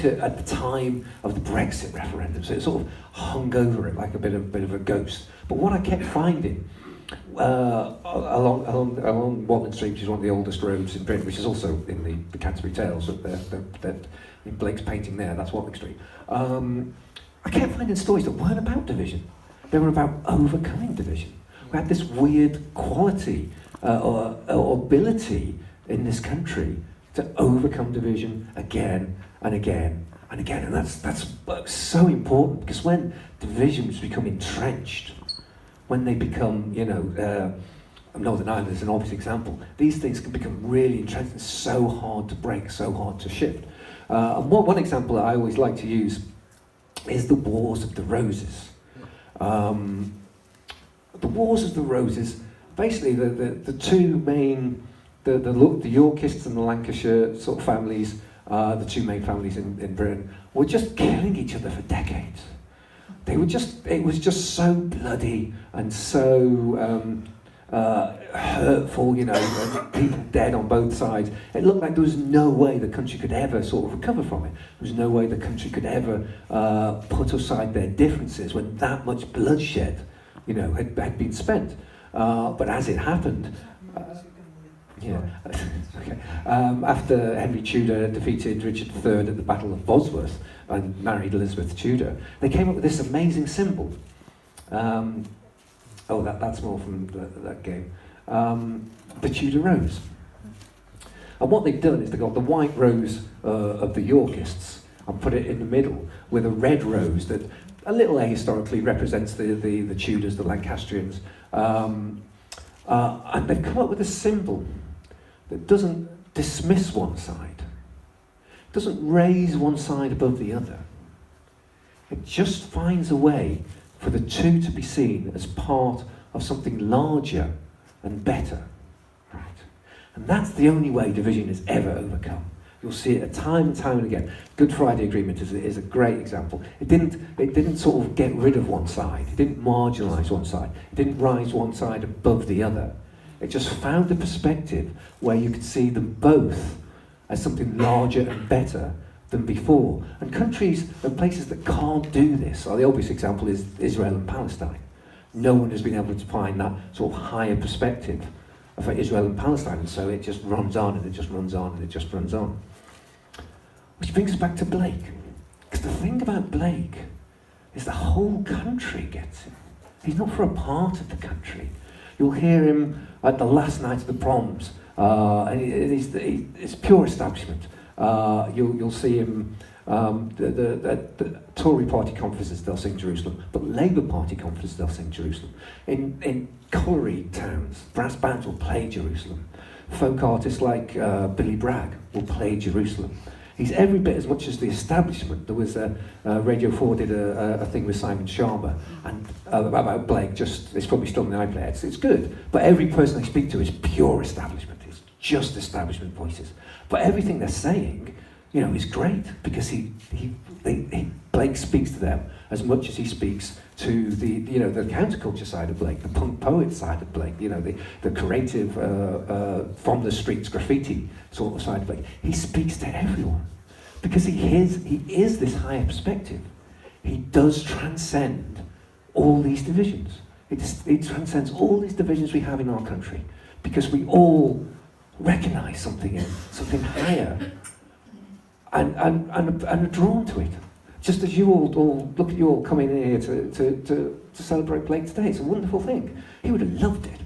it at the time of the Brexit referendum, so it sort of hung over it like a bit of a ghost. But what I kept finding along Watling Street, which is one of the oldest roads in Britain, which is also in the Canterbury Tales, that in Blake's painting there, that's Watling Street. I kept finding stories that weren't about division. They were about overcoming division. We had this weird quality or ability in this country to overcome division again and again and again. And that's so important, because when divisions become entrenched, when they become, Northern Ireland is an obvious example, these things can become really entrenched and so hard to break, so hard to shift. And one example that I always like to use is the Wars of the Roses. The Wars of the Roses, basically the two main, the Yorkists and the Lancashire sort of families, the two main families in Britain, were just killing each other for decades. It was just so bloody and so hurtful, and people dead on both sides. It looked like there was no way the country could ever sort of recover from it. There was no way the country could ever put aside their differences when that much bloodshed, had been spent. But as it happened, okay. After Henry Tudor defeated Richard III at the Battle of Bosworth and married Elizabeth Tudor, they came up with this amazing symbol. That's more from that game. The Tudor rose. And what they've done is they've got the white rose of the Yorkists and put it in the middle with a red rose that a little ahistorically represents the Tudors, the Lancastrians. And they've come up with a symbol that doesn't dismiss one side, doesn't raise one side above the other. It just finds a way for the two to be seen as part of something larger and better. Right? And that's the only way division is ever overcome. You'll see it time and time and again. Good Friday Agreement is a great example. It didn't sort of get rid of one side. It didn't marginalise one side. It didn't rise one side above the other. It just found a perspective where you could see them both as something larger and better than before. And countries and places that can't do this, the obvious example is Israel and Palestine. No one has been able to find that sort of higher perspective for Israel and Palestine, and so it just runs on and it just runs on and it just runs on. Which brings us back to Blake. Because the thing about Blake is the whole country gets it. He's not for a part of the country. You'll hear him at the last night of the proms, and it's pure establishment. You'll see him, the Tory party conferences, they'll sing Jerusalem, but Labour party conferences, they'll sing Jerusalem. In colliery towns, brass bands will play Jerusalem. Folk artists like Billy Bragg will play Jerusalem. He's every bit as much as the establishment. There was Radio 4 did a thing with Simon Sharma and about Blake. It's probably still on the iPlayer. It's good, but every person they speak to is pure establishment. It's just establishment voices. But everything they're saying, is great because Blake speaks to them as much as he speaks to the counterculture side of Blake, the punk poet side of Blake, the creative from the streets graffiti sort of side of Blake. He speaks to everyone because he is this higher perspective. He does transcend all these divisions. He transcends all these divisions we have in our country because we all recognise something higher and are drawn to it. Just as you all look at you all coming in here to celebrate Blake today, it's a wonderful thing. He would have loved it